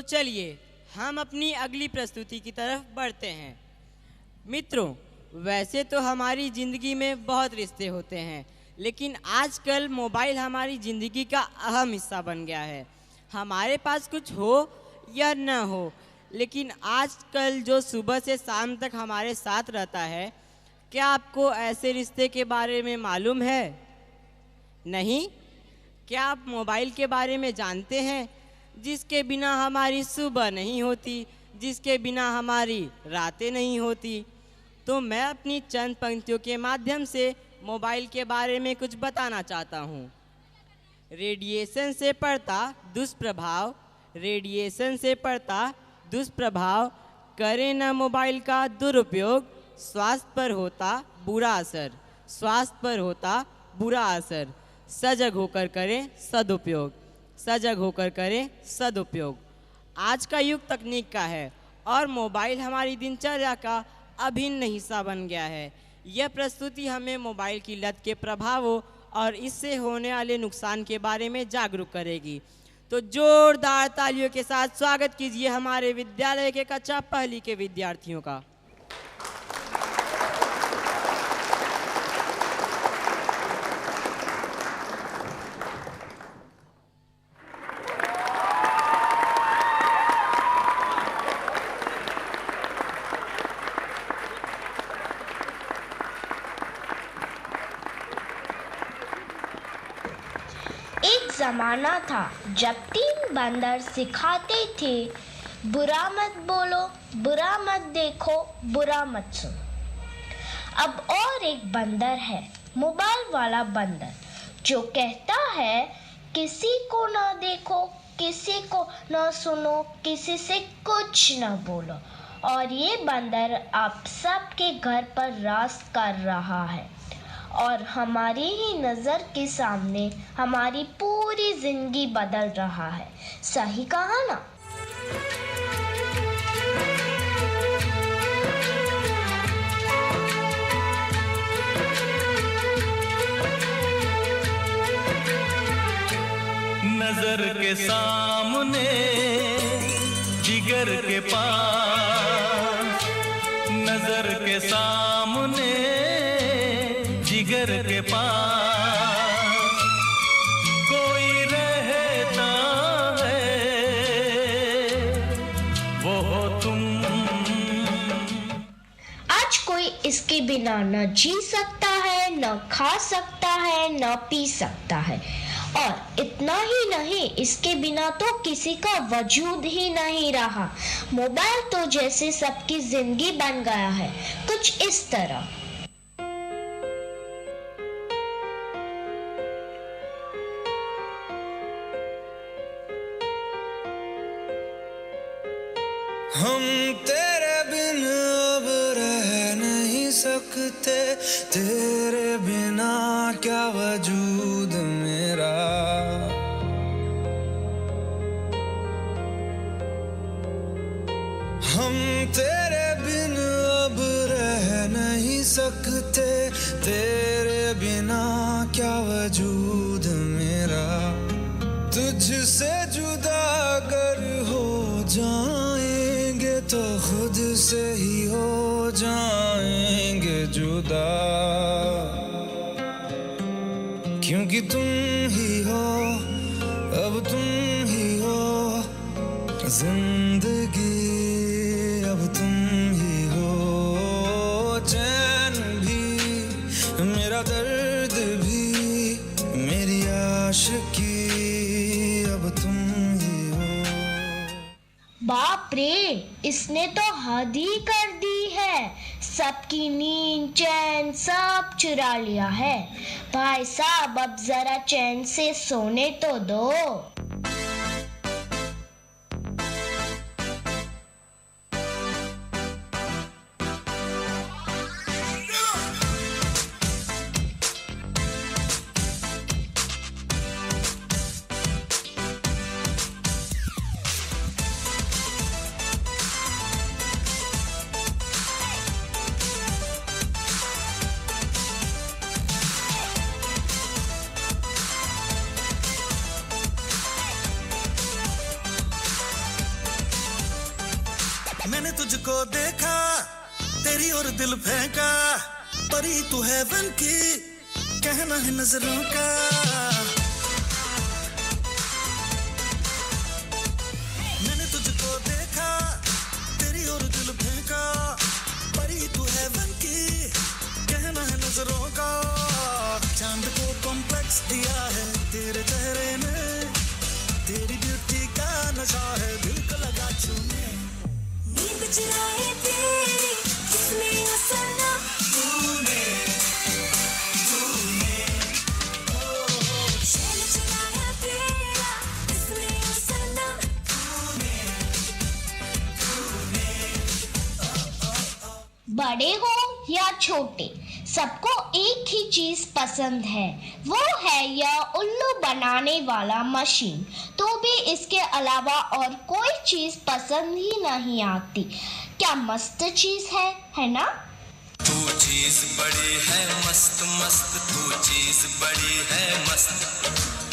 चलिए हम अपनी अगली प्रस्तुति की तरफ बढ़ते हैं। मित्रों, वैसे तो हमारी ज़िंदगी में बहुत रिश्ते होते हैं, लेकिन आजकल मोबाइल हमारी ज़िंदगी का अहम हिस्सा बन गया है। हमारे पास कुछ हो या न हो, लेकिन आजकल जो सुबह से शाम तक हमारे साथ रहता है, क्या आपको ऐसे रिश्ते के बारे में मालूम है? नहीं? क्या आप मोबाइल के बारे में जानते हैं, जिसके बिना हमारी सुबह नहीं होती, जिसके बिना हमारी रातें नहीं होती? तो मैं अपनी चंद पंक्तियों के माध्यम से मोबाइल के बारे में कुछ बताना चाहता हूँ। रेडिएशन से पड़ता दुष्प्रभाव, रेडिएशन से पड़ता दुष्प्रभाव, करें न मोबाइल का दुरुपयोग, स्वास्थ्य पर होता बुरा असर, स्वास्थ्य पर होता बुरा असर। सजग होकर करें सदुपयोग, सजग होकर करें सदुपयोग। आज का युग तकनीक का है और मोबाइल हमारी दिनचर्या का अभिन्न हिस्सा बन गया है। यह प्रस्तुति हमें मोबाइल की लत के प्रभावों और इससे होने वाले नुकसान के बारे में जागरूक करेगी। तो जोरदार तालियों के साथ स्वागत कीजिए हमारे विद्यालय के कक्षा पहली के विद्यार्थियों का। जमाना था जब 3 बंदर सिखाते थे, बुरा मत बोलो, बुरा मत देखो, बुरा मत सुनो। अब और एक बंदर है, मोबाइल वाला बंदर, जो कहता है किसी को ना देखो, किसी को ना सुनो, किसी से कुछ ना बोलो। और ये बंदर आप सबके घर पर राज कर रहा है और हमारी ही नज़र के सामने हमारी पूरी जिंदगी बदल रहा है। सही कहा ना? नजर के सामने जिगर के पास, नजर के सामने जिगर के पास कोई रहता है, वो हो तुम। आज कोई इसके बिना न जी सकता है, न खा सकता है, न पी सकता है, और इतना ही नहीं, इसके बिना तो किसी का वजूद ही नहीं रहा। मोबाइल तो जैसे सबकी जिंदगी बन गया है, कुछ इस तरह। हम तेरे बिन अब रह नहीं सकते, तेरे बिना क्या वजूद मेरा। हम तेरे बिन अब रह नहीं सकते, तेरे बिना क्या वजूद मेरा। तुझसे जुदा अगर हो जाएंगे तो खुद से ही हो जाएंगे जुदा, क्योंकि तुम ही हो, अब तुम ही हो जिंदगी, अब तुम ही हो चैन भी, मेरा दर्द भी, मेरी आशिकी, अब तुम ही हो। बाप रे, इसने तो हद ही कर दी है। सबकी नींद चैन सब चुरा लिया है। भाई साहब, अब जरा चैन से सोने तो दो। तुझको देखा तेरी और दिल फेंका, परी तू हेवन की कहना है नजरों का। मैंने तुझको देखा तेरी और दिल फेंका, परी तू हेवन की कहना है नजरों का। चांद को कॉम्प्लेक्स दिया है तेरे चेहरे ने, तेरी ब्यूटी का नशा है दिल को लगा छूने। नींद चुराए तेरी किसने असरना, तूने शैल चुराया तेरा किसने असरना, बड़े हो या छोटे, सबको एक ही चीज पसंद है, वो है यह उल्लू बनाने वाला मशीन। तो भी इसके अलावा और कोई चीज पसंद ही नहीं आती। क्या मस्त चीज है ना? तू चीज बड़ी है मस्त मस्त, तू चीज बड़ी है मस्त,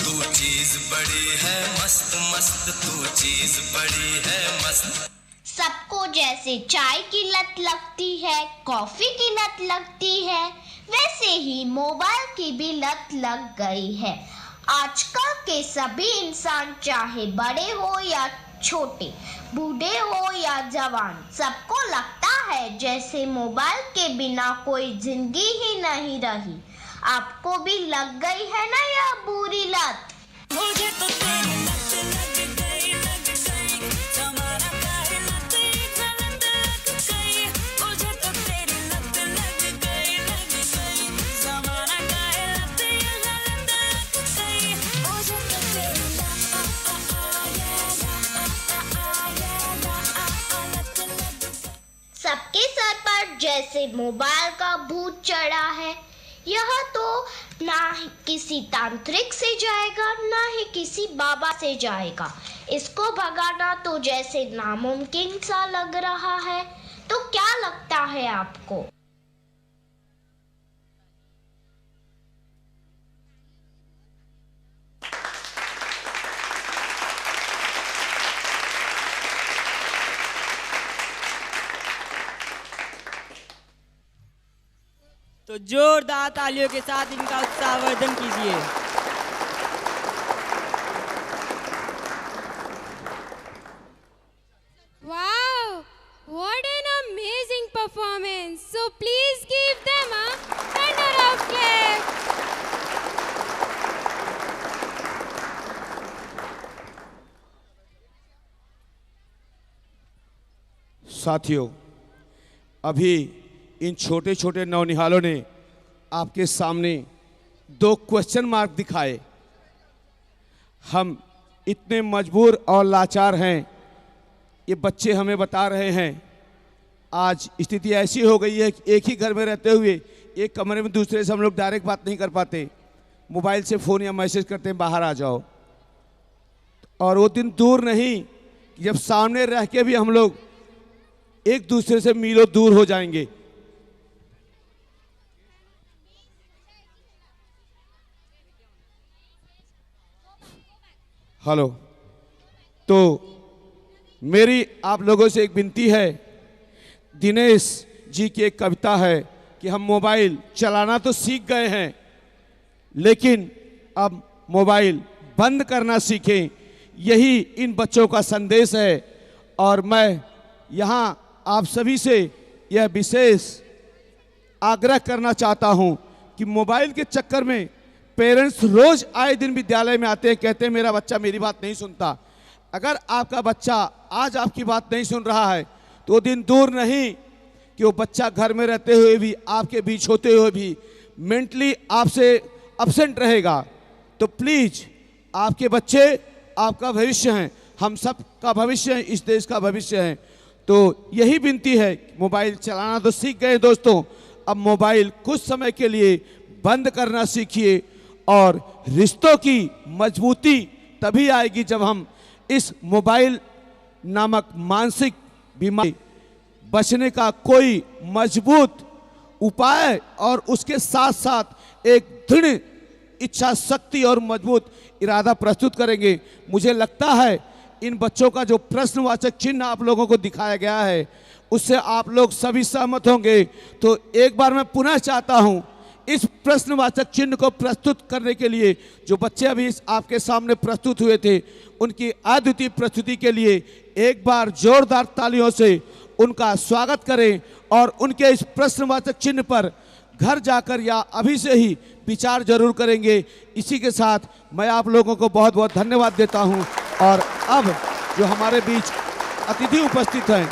तू चीज बड़ी है मस्त मस्त, तू चीज बड़ी है मस्त। सबको जैसे चाय की लत लगती है, कॉफी की लत लगती है, वैसे ही मोबाइल की भी लत लग गई है। आजकल के सभी इंसान, चाहे बड़े हो या छोटे, बूढ़े हो या जवान, सबको लगता है जैसे मोबाइल के बिना कोई जिंदगी ही नहीं रही। आपको भी लग गई है ना यह बुरी लत? मुझे तो तेरी लत लग गई, जमाना का लत लग गई। मुझे तो तेरी लत लग गई, जमाना का लत लग गई। मुझे तो तेरी लत लग गई। सबके सर पर जैसे मोबाइल का भूत चढ़ा है। यह तो ना ही किसी तांत्रिक से जाएगा, ना ही किसी बाबा से जाएगा। इसको भगाना तो जैसे नामुमकिन सा लग रहा है। तो क्या लगता है आपको? तो जोरदार तालियों के साथ इनका उत्साहवर्धन कीजिए। Wow, what an amazing performance. So please give them a thunder of clap. साथियों, अभी इन छोटे छोटे नौनिहालों ने आपके सामने 2 क्वेश्चन मार्क दिखाए। हम इतने मजबूर और लाचार हैं, ये बच्चे हमें बता रहे हैं। आज स्थिति ऐसी हो गई है कि एक ही घर में रहते हुए एक कमरे में दूसरे से हम लोग डायरेक्ट बात नहीं कर पाते, मोबाइल से फ़ोन या मैसेज करते हैं बाहर आ जाओ। और वो दिन दूर नहीं कि जब सामने रह के भी हम लोग एक दूसरे से मीलों दूर हो जाएंगे। हेलो, तो मेरी आप लोगों से एक विनती है। दिनेश जी की एक कविता है कि हम मोबाइल चलाना तो सीख गए हैं, लेकिन अब मोबाइल बंद करना सीखें। यही इन बच्चों का संदेश है। और मैं यहाँ आप सभी से यह विशेष आग्रह करना चाहता हूँ कि मोबाइल के चक्कर में पेरेंट्स रोज आए दिन विद्यालय में आते हैं, कहते हैं मेरा बच्चा मेरी बात नहीं सुनता। अगर आपका बच्चा आज आपकी बात नहीं सुन रहा है तो वो दिन दूर नहीं कि वो बच्चा घर में रहते हुए भी, आपके बीच होते हुए भी मेंटली आपसे एब्सेंट रहेगा। तो प्लीज, आपके बच्चे आपका भविष्य हैं, हम सब का भविष्य है, इस देश का भविष्य है। तो यही विनती है, मोबाइल चलाना तो सीख गए दोस्तों, अब मोबाइल कुछ समय के लिए बंद करना सीखिए। और रिश्तों की मजबूती तभी आएगी जब हम इस मोबाइल नामक मानसिक बीमारी बचने का कोई मजबूत उपाय और उसके साथ साथ एक दृढ़ इच्छा शक्ति और मजबूत इरादा प्रस्तुत करेंगे। मुझे लगता है इन बच्चों का जो प्रश्नवाचक चिन्ह आप लोगों को दिखाया गया है उससे आप लोग सभी सहमत होंगे। तो एक बार मैं पुनः चाहता हूं इस प्रश्नवाचक चिन्ह को प्रस्तुत करने के लिए जो बच्चे अभी आपके सामने प्रस्तुत हुए थे उनकी अद्वितीय प्रस्तुति के लिए एक बार जोरदार तालियों से उनका स्वागत करें और उनके इस प्रश्नवाचक चिन्ह पर घर जाकर या अभी से ही विचार जरूर करेंगे। इसी के साथ मैं आप लोगों को बहुत बहुत धन्यवाद देता हूं। और अब जो हमारे बीच अतिथि उपस्थित हैं,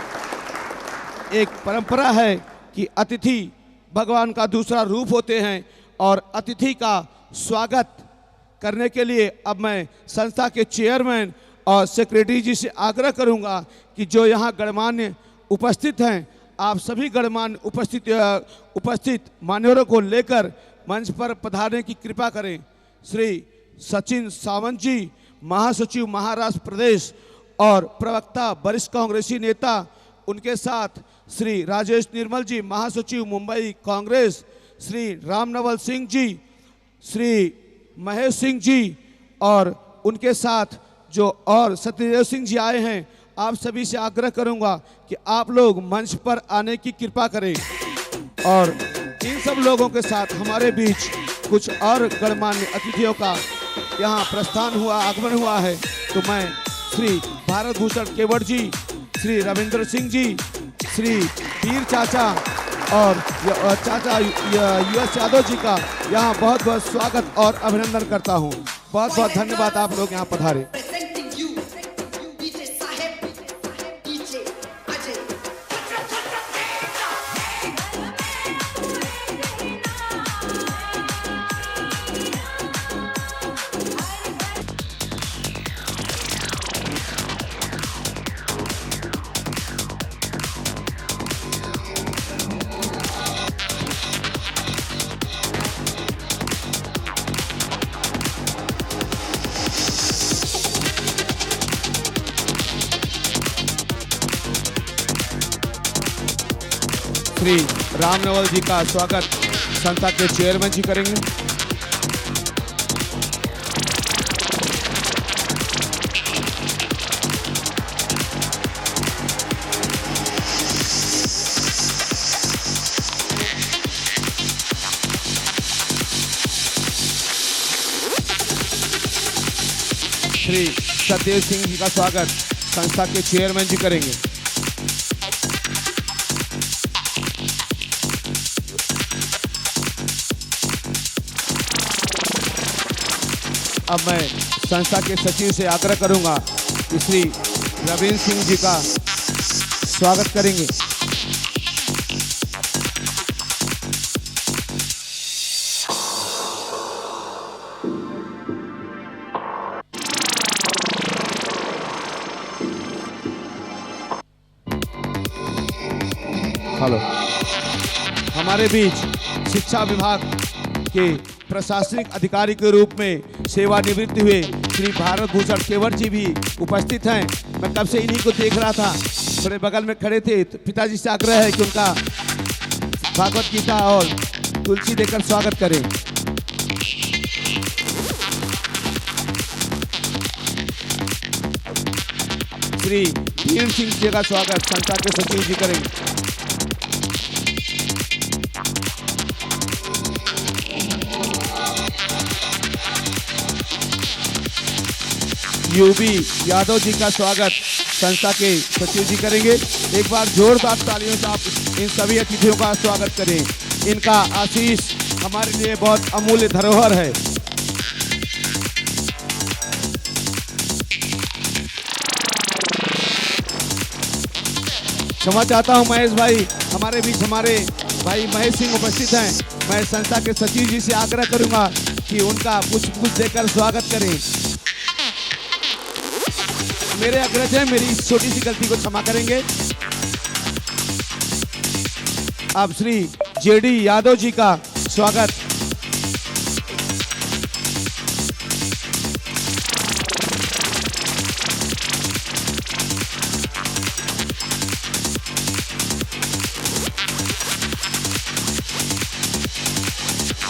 एक परंपरा है कि अतिथि भगवान का दूसरा रूप होते हैं और अतिथि का स्वागत करने के लिए अब मैं संस्था के चेयरमैन और सेक्रेटरी जी से आग्रह करूंगा कि जो यहाँ गणमान्य उपस्थित हैं आप सभी गणमान्य उपस्थित मान्यवरों को लेकर मंच पर पधारने की कृपा करें। श्री सचिन सावंत जी, महासचिव महाराष्ट्र प्रदेश और प्रवक्ता वरिष्ठ कांग्रेसी नेता, उनके साथ श्री राजेश निर्मल जी, महासचिव मुंबई कांग्रेस, श्री रामनवल सिंह जी, श्री महेश सिंह जी और उनके साथ जो और सत्यदेव सिंह जी आए हैं। आप सभी से आग्रह करूंगा कि आप लोग मंच पर आने की कृपा करें। और इन सब लोगों के साथ हमारे बीच कुछ और गणमान्य अतिथियों का यहाँ प्रस्थान हुआ, आगमन हुआ है। तो मैं श्री भारत भूषण केवट जी, श्री रविंद्र सिंह जी, श्री वीर चाचा और चाचा US यादव जी का यहाँ बहुत बहुत स्वागत और अभिनंदन करता हूँ। बहुत बहुत धन्यवाद, आप लोग यहाँ पधारे। श्री रामनवल जी का स्वागत संस्था के चेयरमैन जी करेंगे। श्री सत्यदेव सिंह जी का स्वागत संस्था के चेयरमैन जी करेंगे। अब मैं संस्था के सचिव से आग्रह करूंगा कि श्री रविंद्र सिंह जी का स्वागत करेंगे। हेलो, हमारे बीच शिक्षा विभाग के प्रशासनिक अधिकारी के रूप में सेवानिवृत्त हुए श्री भारत भूषण केवट जी भी उपस्थित हैं। मैं कब से इन्हीं को देख रहा था, थोड़े बगल में खड़े थे। तो पिताजी से आग्रह है कि उनका भागवत गीता और तुलसी देकर स्वागत करें। श्री वीर सिंह जी का स्वागत संस्था के सचिव जी करेंगे। यूबी यादव जी का स्वागत संस्था के सचिव जी करेंगे। एक बार जोरदार तालियों से आप इन सभी अतिथियों का स्वागत करें। इनका आशीष हमारे लिए बहुत अमूल्य धरोहर है। क्षमा चाहता हूं महेश भाई, हमारे बीच हमारे भाई महेश सिंह उपस्थित हैं। मैं संस्था के सचिव जी से आग्रह करूंगा कि उनका पुष्प देकर स्वागत करें। मेरे अग्रज हैं, मेरी इस छोटी सी गलती को क्षमा करेंगे। अब श्री JD यादव जी का स्वागत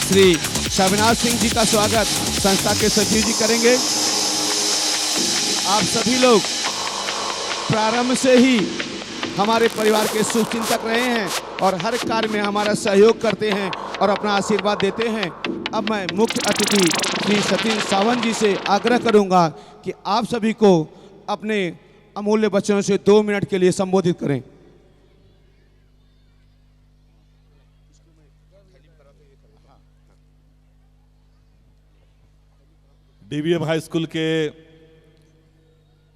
श्री शबनाज सिंह जी का स्वागत संस्था के सचिव जी करेंगे। आप सभी लोग प्रारंभ से ही हमारे परिवार के शुभचिंतक रहे हैं और हर कार्य में हमारा सहयोग करते हैं और अपना आशीर्वाद देते हैं। अब मैं मुख्य अतिथि श्री सतीश सावंत जी से आग्रह करूंगा कि आप सभी को अपने अमूल्य वचनों से 2 मिनट के लिए संबोधित करें। डीवीएम हाई स्कूल के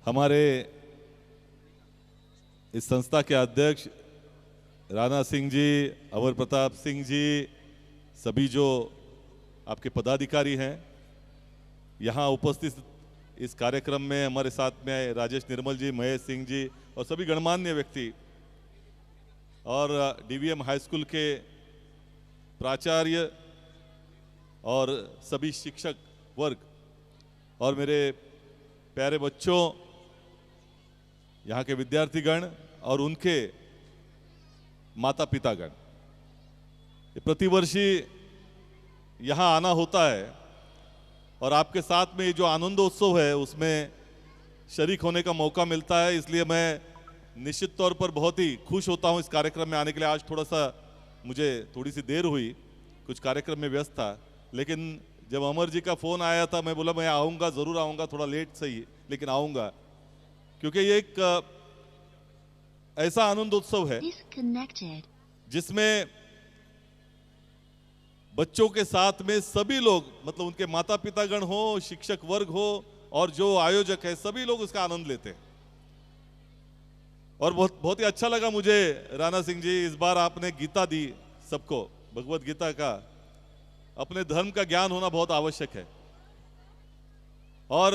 हमारे इस संस्था के अध्यक्ष राणा सिंह जी, अमर प्रताप सिंह जी, सभी जो आपके पदाधिकारी हैं, यहाँ उपस्थित इस कार्यक्रम में हमारे साथ में राजेश निर्मल जी, महेश सिंह जी और सभी गणमान्य व्यक्ति और डीवीएम हाई स्कूल के प्राचार्य और सभी शिक्षक वर्ग और मेरे प्यारे बच्चों, यहाँ के विद्यार्थीगण और उनके माता पितागण, प्रतिवर्षी यहाँ आना होता है और आपके साथ में ये जो आनंदोत्सव है उसमें शरीक होने का मौका मिलता है। इसलिए मैं निश्चित तौर पर बहुत ही खुश होता हूँ इस कार्यक्रम में आने के लिए। आज मुझे थोड़ी सी देर हुई, कुछ कार्यक्रम में व्यस्त था, लेकिन जब अमर जी का फ़ोन आया था मैं बोला मैं आऊँगा, ज़रूर आऊँगा, थोड़ा लेट सही लेकिन आऊँगा, क्योंकि ये एक ऐसा आनंदोत्सव है जिसमें बच्चों के साथ में सभी लोग, मतलब उनके माता पितागण हो, शिक्षक वर्ग हो और जो आयोजक है, सभी लोग उसका आनंद लेते हैं। और बहुत ही अच्छा लगा मुझे राणा सिंह जी, इस बार आपने गीता दी सबको, भगवत गीता का। अपने धर्म का ज्ञान होना बहुत आवश्यक है और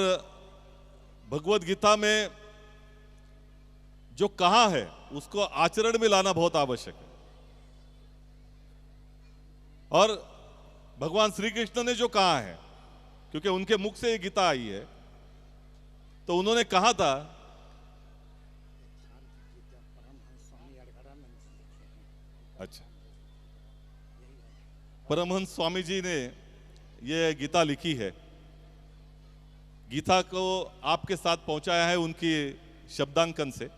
भगवत गीता में जो कहा है उसको आचरण में लाना बहुत आवश्यक है। और भगवान श्री कृष्ण ने जो कहा है, क्योंकि उनके मुख से ये गीता आई है, तो उन्होंने कहा था अच्छा, परमहंस स्वामी जी ने ये गीता लिखी है। गीता को आपके साथ पहुंचाया है उनकी शब्दांकन से,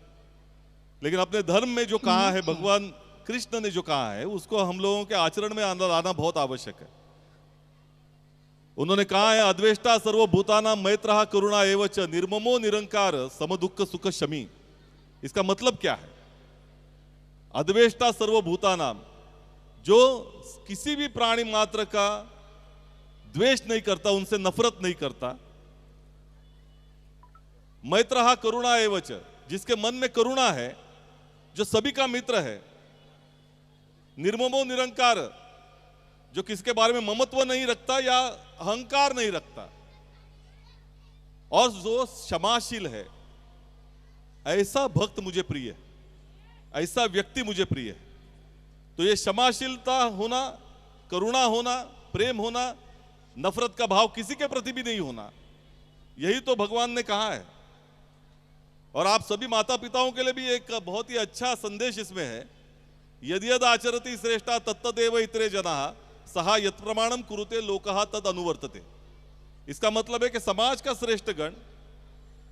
लेकिन अपने धर्म में जो कहा है, भगवान कृष्ण ने जो कहा है, उसको हम लोगों के आचरण में लाना बहुत आवश्यक है। उन्होंने कहा है, अद्वेष्टा सर्वभूतानां मैत्रः करुणा एवच निर्ममो निरंकार समदुःख सुख शमी। इसका मतलब क्या है? अद्वेष्टा सर्वभूतानां, जो किसी भी प्राणी मात्र का द्वेष नहीं करता, उनसे नफरत नहीं करता। मैत्रः करुणा एवच, जिसके मन में करुणा है, जो सभी का मित्र है। निर्ममो निरंकार, जो किसके बारे में ममत्व नहीं रखता या अहंकार नहीं रखता, और जो क्षमाशील है। ऐसा भक्त मुझे प्रिय है, ऐसा व्यक्ति मुझे प्रिय है। तो ये क्षमाशीलता होना, करुणा होना, प्रेम होना, नफरत का भाव किसी के प्रति भी नहीं होना, यही तो भगवान ने कहा है। और आप सभी माता पिताओं के लिए भी एक बहुत ही अच्छा संदेश इसमें है। यदि यद आचरति श्रेष्ठा तत्तदेव इतरे जनाः सहा यत् प्रमाणम कुरुते लोकः तद अनुवर्तते। इसका मतलब है कि समाज का श्रेष्ठ गण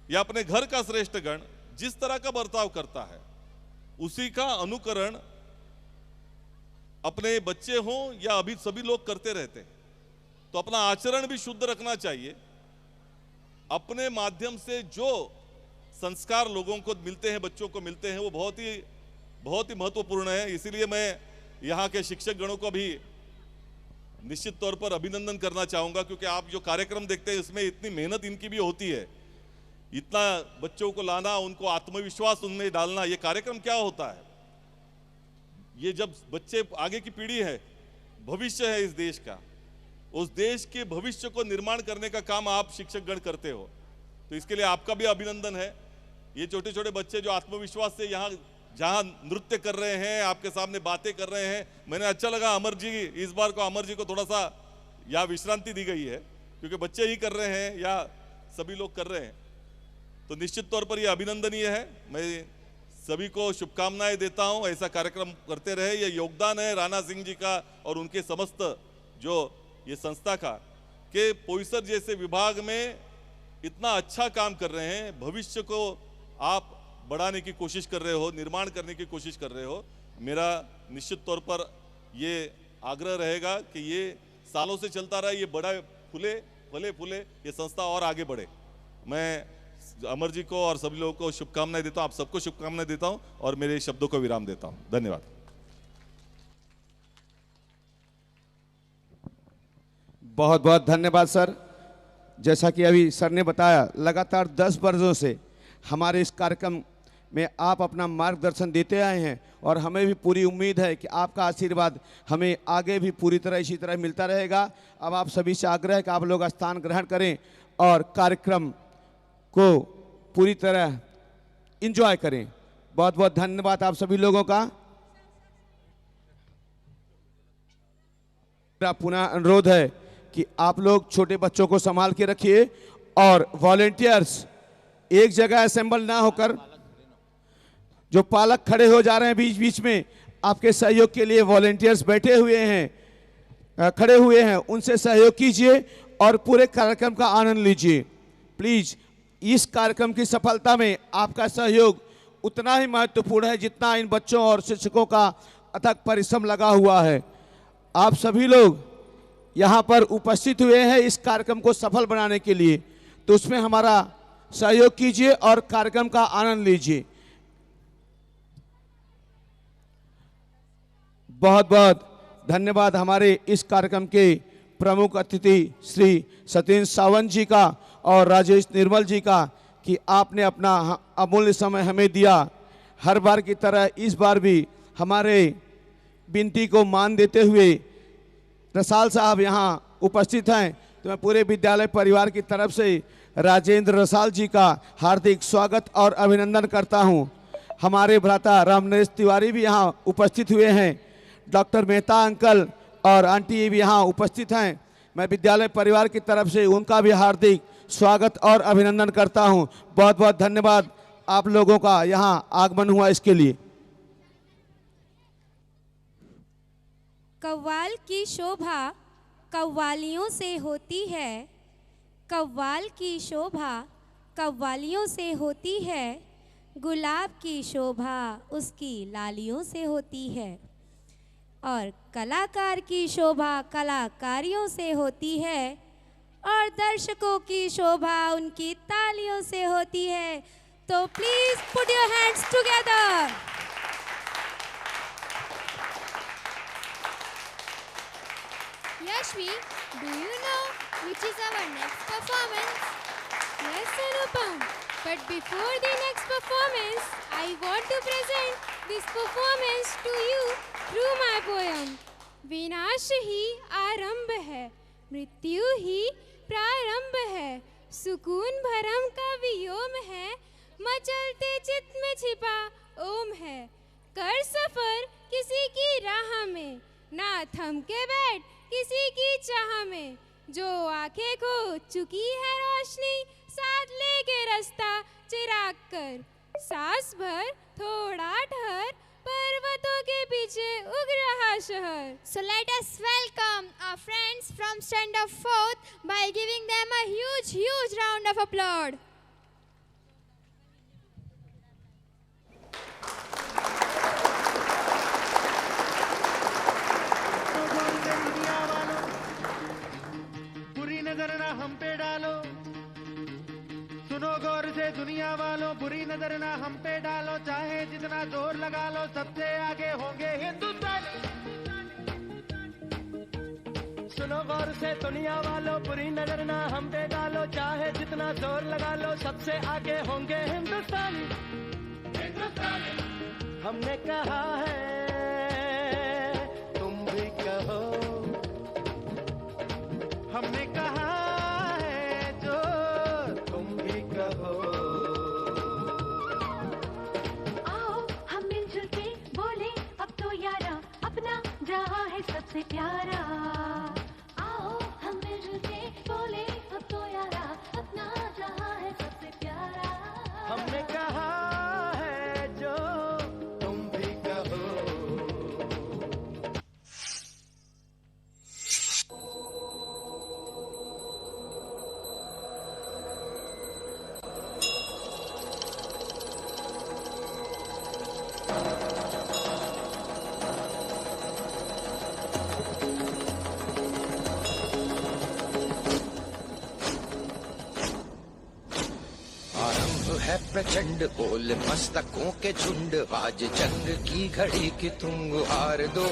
या अपने घर का श्रेष्ठ गण जिस तरह का बर्ताव करता है, उसी का अनुकरण अपने बच्चे हों या अभी सभी लोग करते रहते हैं। तो अपना आचरण भी शुद्ध रखना चाहिए। अपने माध्यम से जो संस्कार लोगों को मिलते हैं, बच्चों को मिलते हैं, वो बहुत ही महत्वपूर्ण है। इसीलिए मैं यहाँ के शिक्षक गणों को भी निश्चित तौर पर अभिनंदन करना चाहूँगा, क्योंकि आप जो कार्यक्रम देखते हैं उसमें इतनी मेहनत इनकी भी होती है। इतना बच्चों को लाना, उनको आत्मविश्वास उनमें डालना, ये कार्यक्रम क्या होता है? ये जब बच्चे आगे की पीढ़ी है, भविष्य है इस देश का, उस देश के भविष्य को निर्माण करने का काम आप शिक्षक गण करते हो। तो इसके लिए आपका भी अभिनंदन है। ये छोटे छोटे बच्चे जो आत्मविश्वास से यहाँ जहाँ नृत्य कर रहे हैं, आपके सामने बातें कर रहे हैं, मैंने अच्छा लगा अमर जी, इस बार को अमर जी को थोड़ा सा यहाँ विश्रांति दी गई है, क्योंकि बच्चे ही कर रहे हैं या सभी लोग कर रहे हैं। तो निश्चित तौर पर यह अभिनंदनीय है। मैं सभी को शुभकामनाएं देता हूं, ऐसा कार्यक्रम करते रहे। ये योगदान है राणा सिंह जी का और उनके समस्त जो ये संस्था का, कि पोईसर जैसे विभाग में इतना अच्छा काम कर रहे हैं। भविष्य को आप बढ़ाने की कोशिश कर रहे हो, निर्माण करने की कोशिश कर रहे हो, मेरा निश्चित तौर पर ये आग्रह रहेगा कि ये सालों से चलता रहा, ये बड़ा फले ये संस्था और आगे बढ़े। मैं अमर जी को और सभी लोगों को शुभकामनाएं देता हूं, आप सबको शुभकामनाएं देता हूं और मेरे शब्दों को विराम देता हूं। धन्यवाद। बहुत बहुत धन्यवाद सर। जैसा कि अभी सर ने बताया, लगातार 10 वर्षों से हमारे इस कार्यक्रम में आप अपना मार्गदर्शन देते आए हैं और हमें भी पूरी उम्मीद है कि आपका आशीर्वाद हमें आगे भी पूरी तरह इसी तरह मिलता रहेगा। अब आप सभी से आग्रह है कि आप लोग स्थान ग्रहण करें और कार्यक्रम को पूरी तरह एंजॉय करें। बहुत बहुत धन्यवाद आप सभी लोगों का। मेरा पुनः अनुरोध है कि आप लोग छोटे बच्चों को संभाल के रखिए और वॉलेंटियर्स एक जगह असेंबल ना होकर, जो पालक खड़े हो जा रहे हैं बीच बीच में, आपके सहयोग के लिए वॉलेंटियर्स बैठे हुए हैं, खड़े हुए हैं, उनसे सहयोग कीजिए और पूरे कार्यक्रम का आनंद लीजिए। प्लीज, इस कार्यक्रम की सफलता में आपका सहयोग उतना ही महत्वपूर्ण है जितना इन बच्चों और शिक्षकों का अथक परिश्रम लगा हुआ है। आप सभी लोग यहाँ पर उपस्थित हुए हैं इस कार्यक्रम को सफल बनाने के लिए, तो उसमें हमारा सहयोग कीजिए और कार्यक्रम का आनंद लीजिए। बहुत बहुत धन्यवाद हमारे इस कार्यक्रम के प्रमुख अतिथि श्री सतीश सावंत जी का और राजेश निर्मल जी का कि आपने अपना अमूल्य समय हमें दिया। हर बार की तरह इस बार भी हमारे विनती को मान देते हुए रसाल साहब यहाँ उपस्थित हैं, तो मैं पूरे विद्यालय परिवार की तरफ से राजेंद्र रसाल जी का हार्दिक स्वागत और अभिनंदन करता हूँ। हमारे भ्राता रामनरेश तिवारी भी यहाँ उपस्थित हुए हैं, डॉक्टर मेहता अंकल और आंटी भी यहाँ उपस्थित हैं। मैं विद्यालय परिवार की तरफ से उनका भी हार्दिक स्वागत और अभिनंदन करता हूँ। बहुत बहुत धन्यवाद आप लोगों का यहाँ आगमन हुआ इसके लिए। कव्वाल की शोभा कव्वालियों से होती है, कव्वाल की शोभा कव्वालियों से होती है, गुलाब की शोभा उसकी लालियों से होती है, और कलाकार की शोभा कलाकारियों से होती है, और दर्शकों की शोभा उनकी तालियों से होती है। तो please put your hands together. Yashvi, do you know which is our next performance? Yes, Anupam. But before the next performance, I want to present this performance to you through my poem. विनाश ही आरंभ है, मृत्यु ही प्रारंभ है, सुकून भरम का वियोम है, मचलते चित्त में छिपा ओम है। कर सफर किसी की राह में, ना थम के बैठ किसी की चाह में, जो आंखें खो चुकी है रोशनी, साथ लेके रास्ता चिराग कर, सांस भर थोड़ा ठहर, पर्वतों के पीछे उग रहा शहर। So let us welcome our friends from Standard 4th by giving them a huge round of applause. नजर ना हम पे डालो, सुनो गौर से दुनिया वालों, बुरी नजर ना हम पे डालो, चाहे जितना जोर लगा लो, सबसे आगे होंगे हिंदुस्तान। सुनो गौर से दुनिया वालों, बुरी नजर ना हम पे डालो, चाहे जितना जोर लगा लो, सबसे आगे होंगे हिंदुस्तान। हमने कहा है तुम भी कहो, हमने कहा है जो तुम भी कहो। आओ हम मिलजुल के बोले अब तो यारा, अपना जहां है सबसे प्यारा। आओ हम मिलजुल के बोले अब तो यारा, अपना जहां है सबसे प्यारा। हमने कहा है जो तुम भी कहो। है प्रचंड बोल मस्तकों के झुंड आज जंग की घड़ी की तुम गुहार दो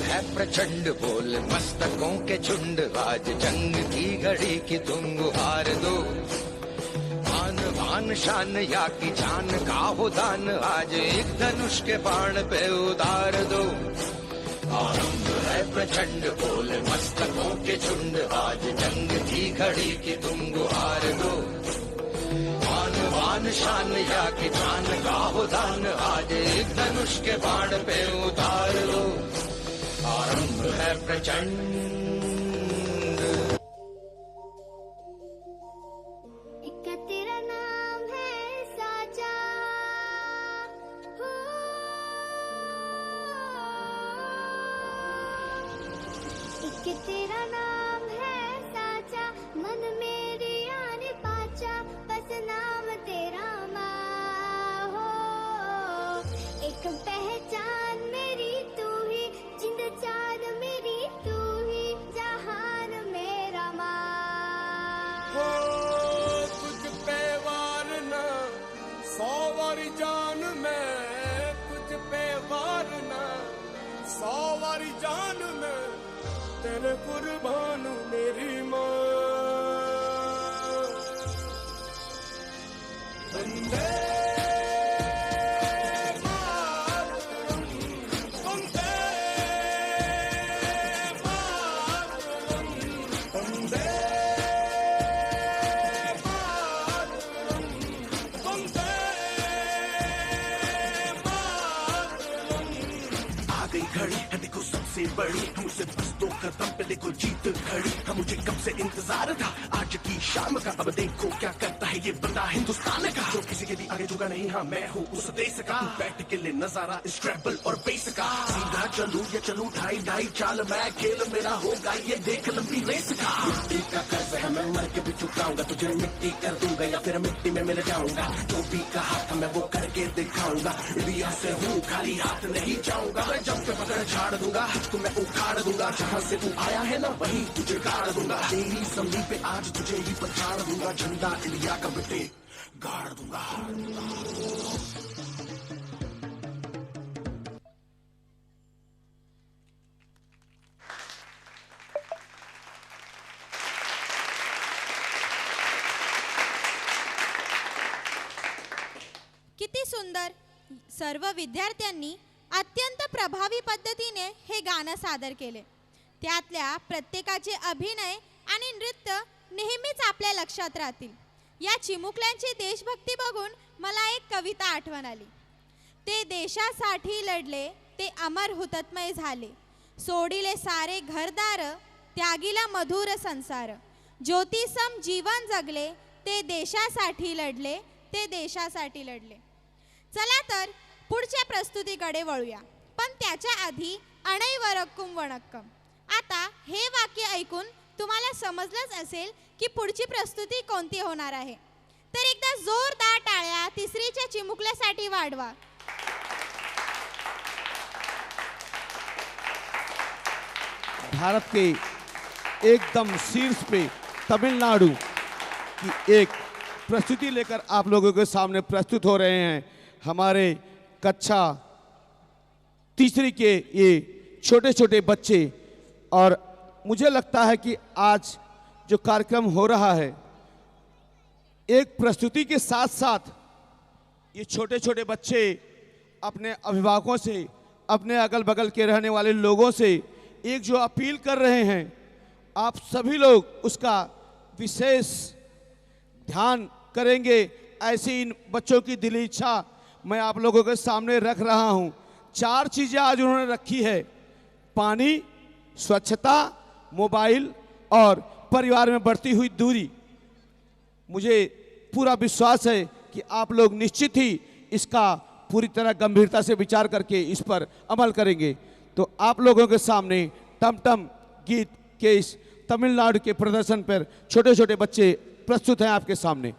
है प्रचंड बोल मस्तकों के झुंड आज जंग की घड़ी की तुम गुहार दो आन बान शान या की जान का हो दान आज एक धनुष के बाण पे उतार दो आरंभ है प्रचंड बोल मस्तकों के झुंड आज जंग की घड़ी की तुम गुहार दो आन बान शान या की जान का हो दान आज एक धनुष के बाण पे उतार दो आरंभ है प्रचंड तेरा नाम है साजा हो एक तेरा नाम है साजा मन मेरी आने पाचा बस नाम तेरा माँ हो एक पहचान मेरी तू ही जिंद जान मेरी तू ही जहान मेरा माँ तुझ पे वारना 100 वारी जान में तुझ पे वारना 100 वारी जान में तेरे कुर्बान मेरी माँ वंदे सबसे बड़ी हमसे बस 2 कदम पे देखो जीत खड़ी हम मुझे कब से इंतजार था आज की शाम का अब देखो क्या करता है ये बंदा हिंदुस्तान का जो किसी के भी आगे झुका नहीं हाँ मैं हूँ उस देश का बैठ के ले नजारा स्ट्रैबल और बेस का सीधा चलूं या चलूं ढाई ढाई चाल मैं खेल मेरा होगा ये देख लंबी रेस का मिट्टी का कर्ज है मैं मर के भी चुकाऊंगा तुझे मिट्टी कर दूंगा या फिर मिट्टी में मिल जाऊंगा जो भी कहा था मैं वो करके दिखाऊंगा इंडिया से हूँ खाली हाथ नहीं जाऊंगा मैं जब से पकड़ झाड़ दूंगा तो मैं उखाड़ दूंगा जहाँ से तू आया है ना वहीं तुझे गाड़ दूंगा तेरी समझी पे आज तुझे ही पछाड़ दूंगा झंडा इंडिया का बेटे गाड़ दूंगा किती सुंदर सर्व विद्यार्थ्यांनी अत्यंत प्रभावी पद्धतीने हे गाणं सादर केले त्यातल्या प्रत्येकाचे अभिनय आणि नृत्य नेहमीच आपल्या लक्षात राहतील या चिमुकल्यांची देशभक्ती बघून मला एक कविता आठवण आली ते देशासाठी लढले ते अमर हुतात्मे झाले सोडिले सारे घरदार त्यागीला मधुर संसार ज्योतिसम जीवन जगले ते देशासाठी लढले ते देशासाठी लढले चला तर पुढच्या प्रस्तुतीकडे वळूया पण त्याच्या आधी अणैवरक्कुम वणक्कम आता हे वाक्य ऐकून तुम्हाला समजलंच असेल की पुढची प्रस्तुती कोणती होणार आहे तर एकदा जोरदार टाळ्या तिसरीच्या चिमुकल्यासाठी वाढवा भारत के एकदम शीर्ष पे तमिलनाडु की एक प्रस्तुति लेकर आप लोगों के सामने प्रस्तुत हो रहे हैं हमारे कक्षा तीसरी के ये छोटे छोटे बच्चे और मुझे लगता है कि आज जो कार्यक्रम हो रहा है एक प्रस्तुति के साथ साथ ये छोटे छोटे बच्चे अपने अभिभावकों से अपने अगल बगल के रहने वाले लोगों से एक जो अपील कर रहे हैं आप सभी लोग उसका विशेष ध्यान करेंगे ऐसी इन बच्चों की दिली इच्छा मैं आप लोगों के सामने रख रहा हूं 4 चीज़ें आज उन्होंने रखी है पानी स्वच्छता मोबाइल और परिवार में बढ़ती हुई दूरी मुझे पूरा विश्वास है कि आप लोग निश्चित ही इसका पूरी तरह गंभीरता से विचार करके इस पर अमल करेंगे तो आप लोगों के सामने टमटम गीत के इस तमिलनाडु के प्रदर्शन पर छोटे छोटे बच्चे प्रस्तुत हैं आपके सामने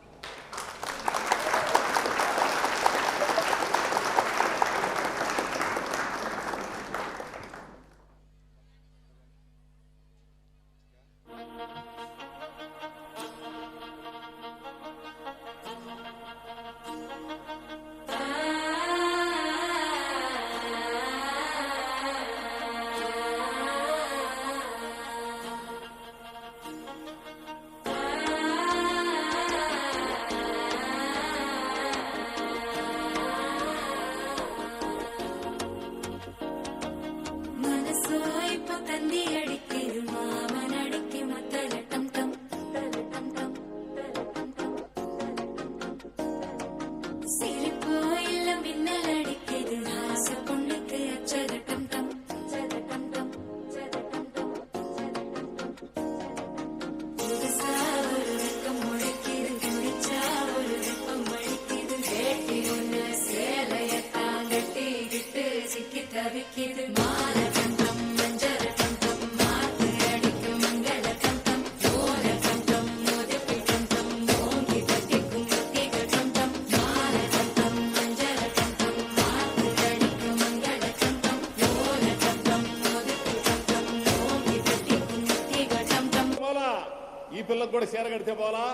కూడా షేర్ కడితే పోలా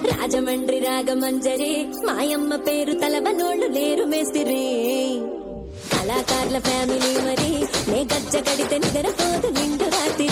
రాజమండ్రి రాగమంజరి మాయమ్మ పేరు తలబనోళ్ళు లేరు మేస్తిరి కళాకారుల ఫ్యామిలీ మరి నే గజ్జ కడితే నిద్రపోదు నిండు రాత్రి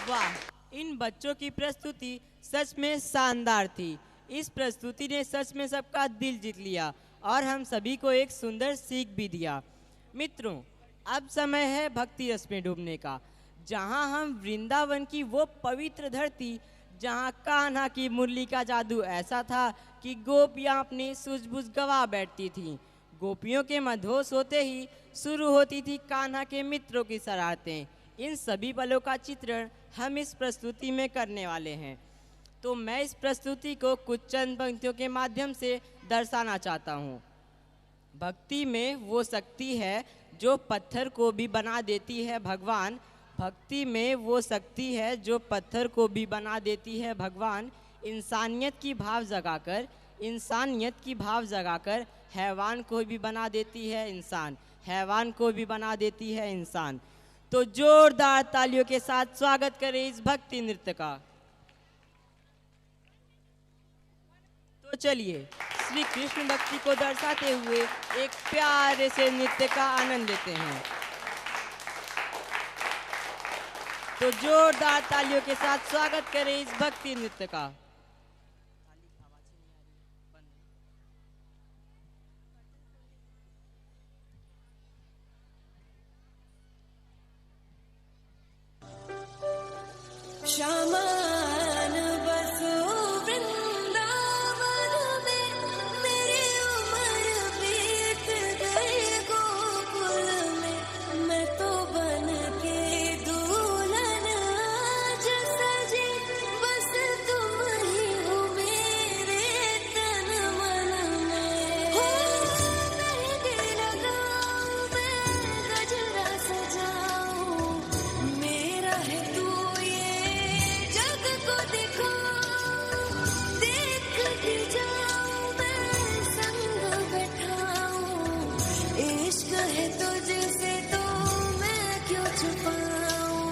वाह, इन बच्चों की प्रस्तुति सच में शानदार थी। इस प्रस्तुति ने सच में सबका दिल जीत लिया और हम सभी को एक सुंदर सीख भी दिया। मित्रों, अब समय है भक्ति रस में डूबने का, जहां हम वृंदावन की वो पवित्र धरती, जहां कान्हा की मुरली का जादू ऐसा था कि गोपियां अपनी सूझबूझ गवा बैठती थीं। गोपियों के मधोश होते ही शुरू होती थी कान्हा के मित्रों की शरारतें। इन सभी पलों का चित्रण हम इस प्रस्तुति में करने वाले हैं। तो मैं इस प्रस्तुति को कुछ चंद पंक्तियों के माध्यम से दर्शाना चाहता हूँ। भक्ति में वो शक्ति है जो पत्थर को भी बना देती है भगवान। भक्ति में वो शक्ति है जो पत्थर को भी बना देती है भगवान। इंसानियत की भाव जगाकर हैवान को भी बना देती है इंसान। हैवान को भी बना देती है इंसान। तो जोरदार तालियों के साथ स्वागत करें इस भक्ति नृत्य का। तो चलिए श्री कृष्ण भक्ति को दर्शाते हुए एक प्यारे से नृत्य का आनंद लेते हैं। तो जोरदार तालियों के साथ स्वागत करें इस भक्ति नृत्य का। शामान बसो वृंदावन में, मेरी उम्र बीत गई गोकुल में। मैं तो बन के दुल्हन आज सजी, बस तुम ही हो मेरे तन मन में। हो मेहंदी लगाऊं मैं, गजरा सजाऊं, मेरा है तू जग को दिखा, देखती जाऊं मैं, संग बैठाऊं। इश्क है तुझसे तो मैं क्यों छुपाऊं।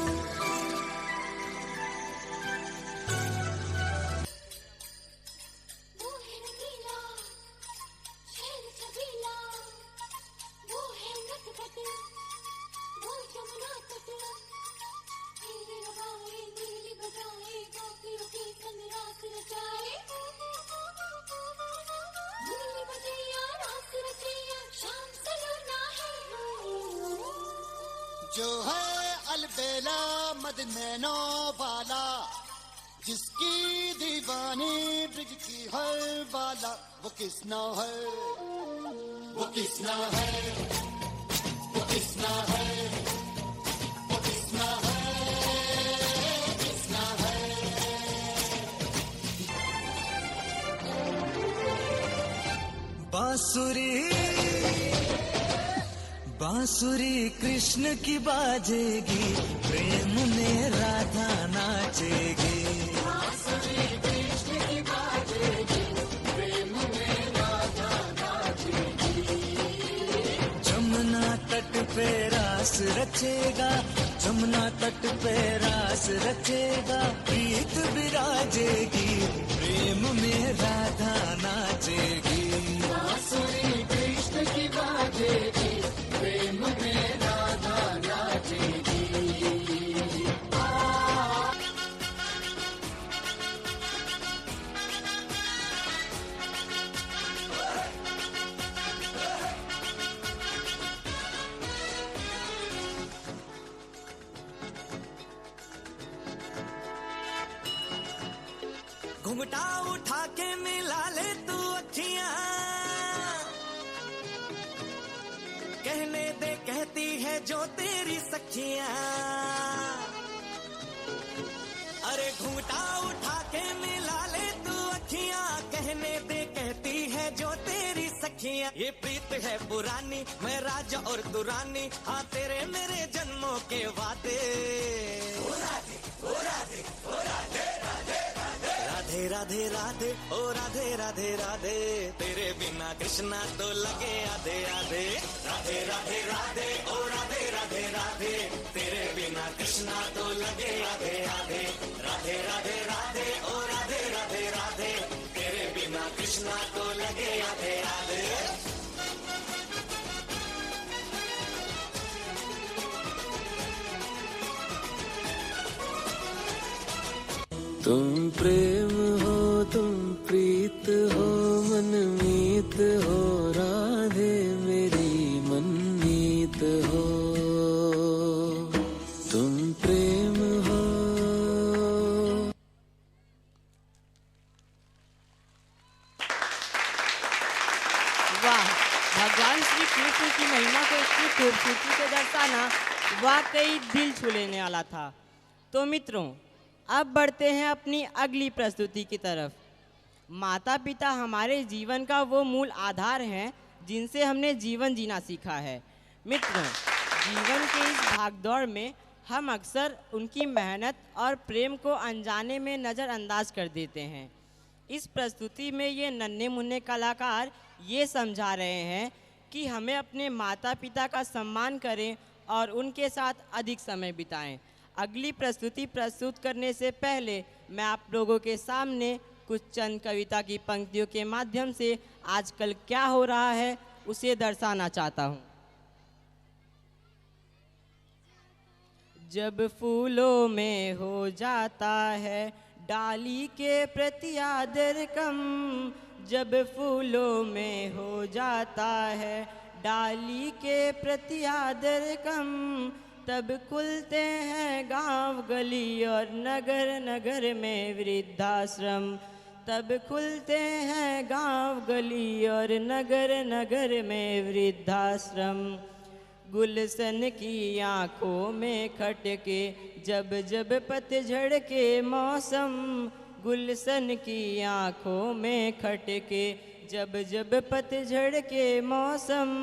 वो है रंगीला शहर छबीला, वो है नटखट वो जमुना तट। तेरे लगाए नीली बजाए, गोपियों के संग रास रचाए। नीली बजैया रास रचैया, शाम सलोना है। जो है अलबेला मद नैनो वाला, जिसकी दीवानी ब्रिज की हर वाला, वो किसना है, वो किसना है, वो किसना है, वो किसना है। बांसुरी कृष्ण की बाजेगी, प्रेम में राधा नाचेगी। बांसुरी कृष्ण की बाजेगी, प्रेम में राधा नाचेगी। जमुना तट पे रास रचेगा, जमुना तट पे रास रचेगा। प्रीत विराजेगी, प्रेम में राधा नाचेगी। बांसुरी कृष्ण की बाजेगी, प्रेम में राधा नाचेगी। घुंघटा उठा के मिला ले तू अखियां, कहने दे कहती है जो तेरी सखियां। अरे घुंघटा उठा के मिला ले तू अखियां, कहने दे कहती है जो तेरी सखियां। ये प्रीत है पुरानी, मैं राजा और तू रानी, हाँ तेरे मेरे जन्मों के वादे। ओ राधे ओ राधे ओ राधे राधे राधे राधे राधे ओ राधे राधे राधे, तेरे बिना कृष्णा तो लगे आधे आधे। राधे राधे राधे ओ राधे राधे राधे, तेरे बिना कृष्णा तो लगे आधे आधे। राधे राधे राधे ओ राधे राधे राधे, तेरे बिना कृष्णा तो लगे आधे आधे। तुम प्रेम हो तुम प्रीत हो मनमीत हो, राधे मेरी मनमीत हो। तुम प्रेम हो। वाह, भगवान श्री कृष्ण की महिमा को इतनी खूबसूरती से दर्शाना वाकई दिल छू लेने वाला था। तो मित्रों, अब बढ़ते हैं अपनी अगली प्रस्तुति की तरफ। माता पिता हमारे जीवन का वो मूल आधार हैं जिनसे हमने जीवन जीना सीखा है। मित्रों, जीवन के इस भागदौड़ में हम अक्सर उनकी मेहनत और प्रेम को अनजाने में नज़रअंदाज कर देते हैं। इस प्रस्तुति में ये नन्हे मुन्ने कलाकार ये समझा रहे हैं कि हमें अपने माता पिता का सम्मान करें और उनके साथ अधिक समय बिताएं। अगली प्रस्तुति प्रस्तुत करने से पहले मैं आप लोगों के सामने कुछ चंद कविता की पंक्तियों के माध्यम से आजकल क्या हो रहा है उसे दर्शाना चाहता हूँ। जब फूलों में हो जाता है डाली के प्रति आदर कम, जब फूलों में हो जाता है डाली के प्रति आदर कम, तब खुलते हैं गांव गली और नगर नगर में वृद्धाश्रम। तब खुलते हैं गांव गली और नगर नगर में वृद्धाश्रम। गुलशन की आँखों में खटके जब जब पतझड़ के मौसम, गुलशन की आँखों में खटके जब जब पतझड़ के मौसम,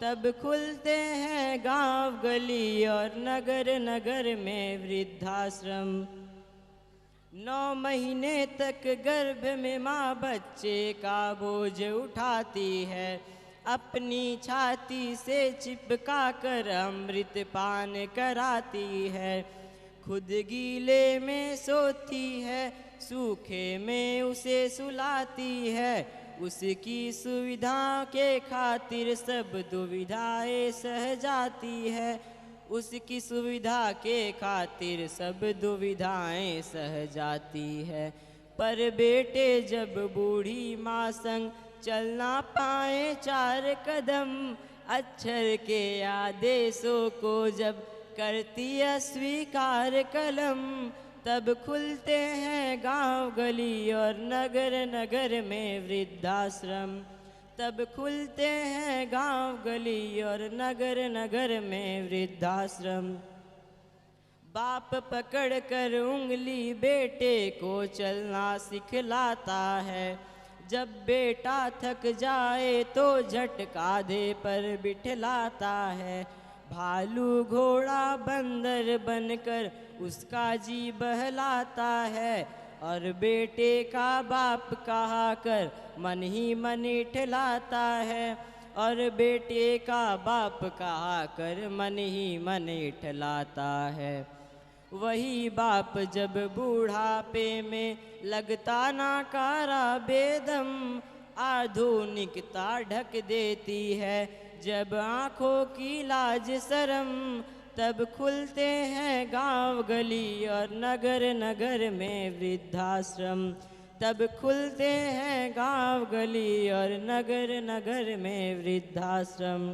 तब खुलते हैं गांव गली और नगर नगर में वृद्धाश्रम। 9 महीने तक गर्भ में माँ बच्चे का बोझ उठाती है, अपनी छाती से चिपका कर अमृत पान कराती है। खुद गीले में सोती है, सूखे में उसे सुलाती है, उसकी सुविधा के खातिर सब दुविधाएं सह जाती है, उसकी सुविधा के खातिर सब दुविधाएं सह जाती है। पर बेटे जब बूढ़ी माँ संग चल ना पाए 4 कदम, अक्षर के आदेशों को जब करती अस्वीकार कलम, तब खुलते हैं गांव गली और नगर नगर में वृद्धाश्रम। तब खुलते हैं गांव गली और नगर नगर में वृद्धाश्रम। बाप पकड़ कर उंगली बेटे को चलना सिखलाता है, जब बेटा थक जाए तो झट कांधे पर बिठलाता है। भालू घोड़ा बंदर बनकर उसका जी बहलाता है, और बेटे का बाप कहा कर मन ही मन इठलाता है, और बेटे का बाप कहा कर मन ही मन इठलाता है। वही बाप जब बूढ़ापे में लगता नाकारा बेदम, आधुनिकता ढक देती है जब आँखों की लाज शर्म, तब खुलते हैं गांव गली और नगर नगर में वृद्धाश्रम। तब खुलते हैं गांव गली और नगर नगर में वृद्धाश्रम।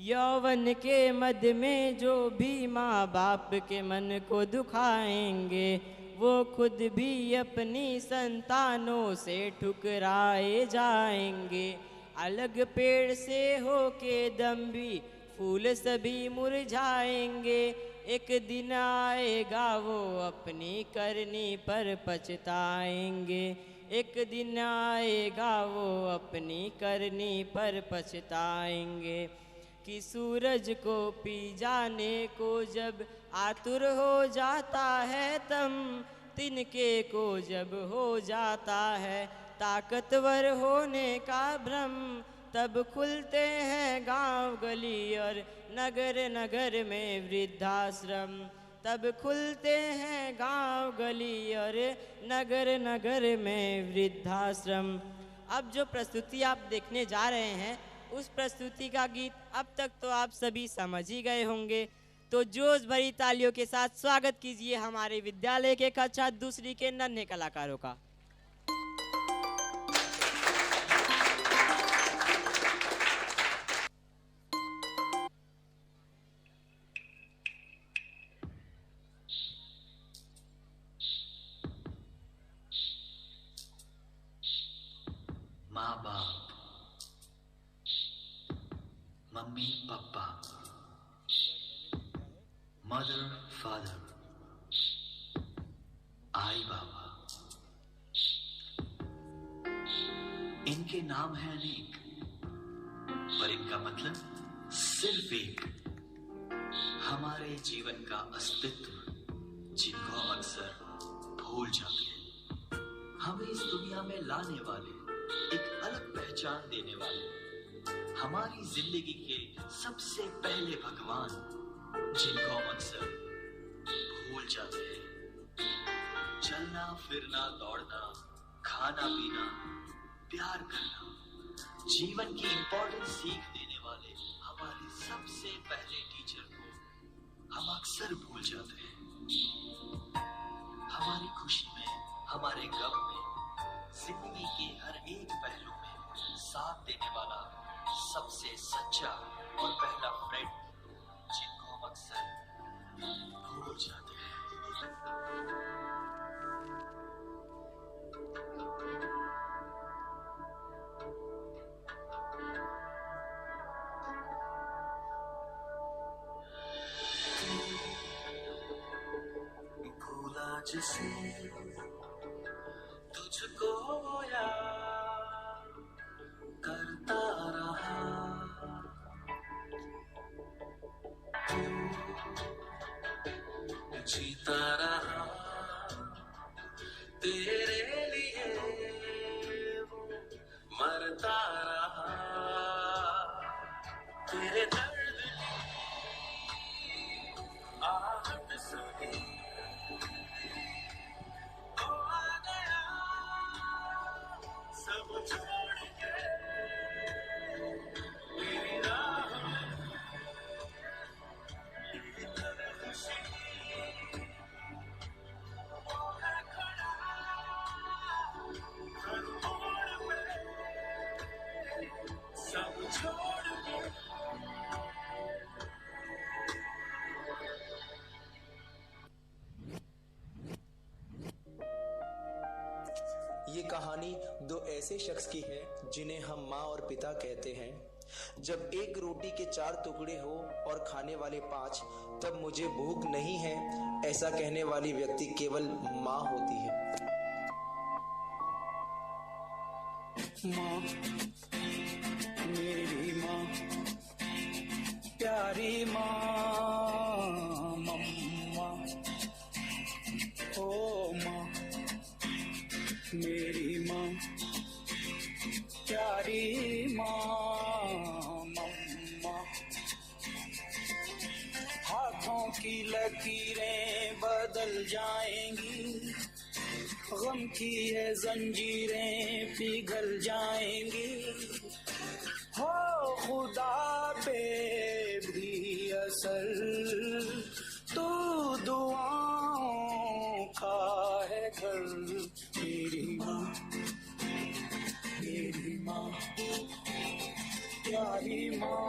यौवन के मद में जो भी माँ बाप के मन को दुखाएंगे, वो खुद भी अपनी संतानों से ठुकराए जाएंगे। अलग पेड़ से होके दम भी फूल सभी मुरझाएंगे। एक दिन आएगा वो अपनी करनी पर पछताएंगे। एक दिन आएगा वो अपनी करनी पर पछताएंगे। कि सूरज को पी जाने को जब आतुर हो जाता है तम, तिनके को जब हो जाता है ताकतवर होने का भ्रम, तब खुलते हैं गांव गली और नगर नगर में वृद्धाश्रम। तब खुलते हैं गांव गली और नगर नगर में वृद्धाश्रम। अब जो प्रस्तुति आप देखने जा रहे हैं उस प्रस्तुति का गीत अब तक तो आप सभी समझ ही गए होंगे, तो जोश भरी तालियों के साथ स्वागत कीजिए हमारे विद्यालय के कक्षा दूसरी के नन्हे कलाकारों का। माँ बाप, मम्मी पापा, मदर फादर, आई बाबा, इनके नाम हैं अनेक, पर इनका मतलब सिर्फ एक। हमारे जीवन का अस्तित्व जिनको हम अक्सर भूल जाते हैं। हमें इस दुनिया में लाने वाले, एक अलग पहचान देने वाले, हमारी जिंदगी के सबसे पहले भगवान, जिनको हम अक्सर भूल जाते हैं। चलना फिरना दौड़ना, खाना पीना, प्यार करना, जीवन की इंपॉर्टेंट सीख देने वाले हमारे सबसे पहले टीचर को हम अक्सर भूल जाते हैं। हमारी खुशी में, हमारे गम में, जिंदगी के हर एक पहलू में साथ देने वाला सबसे सच्चा और पहला फ्रेंड, जिनको हम अक्सर भूल जाते हैं। भूला जिसे तुझको याद करता रहा, तू जीता रहा, तेरे लिए वो मरता रहा, तेरे दर्द की आहट सुनी सब छोड़ के मेरी राह में मेरी तरह खुशी वो है खड़ा हर मोड़ पे सब छोड़ के। ये कहानी दो ऐसे शख्स की है जिन्हें हम माँ और पिता कहते हैं। जब एक रोटी के 4 टुकड़े हो और खाने वाले 5, तब मुझे भूख नहीं है, ऐसा कहने वाली व्यक्ति केवल माँ होती है। माँ, मेरी माँ, प्यारी माँ, मम्मा, ओ माँ, मेरी माँ, प्यारी माँ, मम्मा। हाथों की लकीरें बदल जाएंगी, गम की है जंजीरें पिघल जाएंगी। हो खुदा पे भी असर, तू दुआओं का है घर। मेरी माँ, मेरी माँ, प्यारी माँ,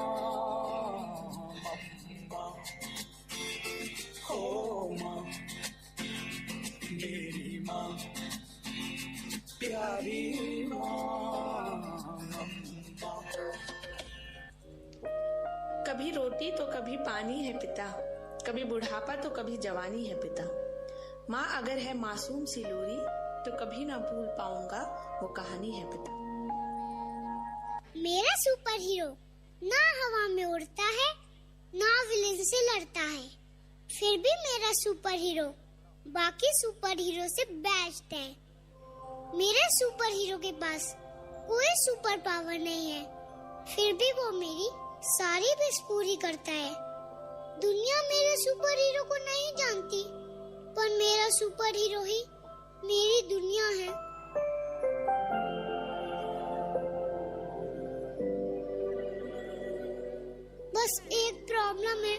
मम्मा, ओ माँ, मेरी माँ, प्यारी माँ। कभी रोटी तो कभी पानी है पिता, कभी बुढ़ापा तो कभी जवानी है पिता। माँ अगर है मासूम सी लोरी तो कभी ना भूल पाऊंगा वो कहानी है पिता। मेरा सुपर हीरो ना हवा में उड़ता है ना विलेन से लड़ता है, फिर भी मेरा सुपर हीरो बाकी सुपर हीरो से बेस्ट है। मेरे सुपर हीरो के पास कोई सुपर पावर नहीं है, फिर भी वो मेरी सारी विश पूरी करता है। दुनिया मेरे सुपर हीरो को नहीं जानती, पर मेरा सुपर हीरो ही मेरी दुनिया है। बस एक प्रॉब्लम है,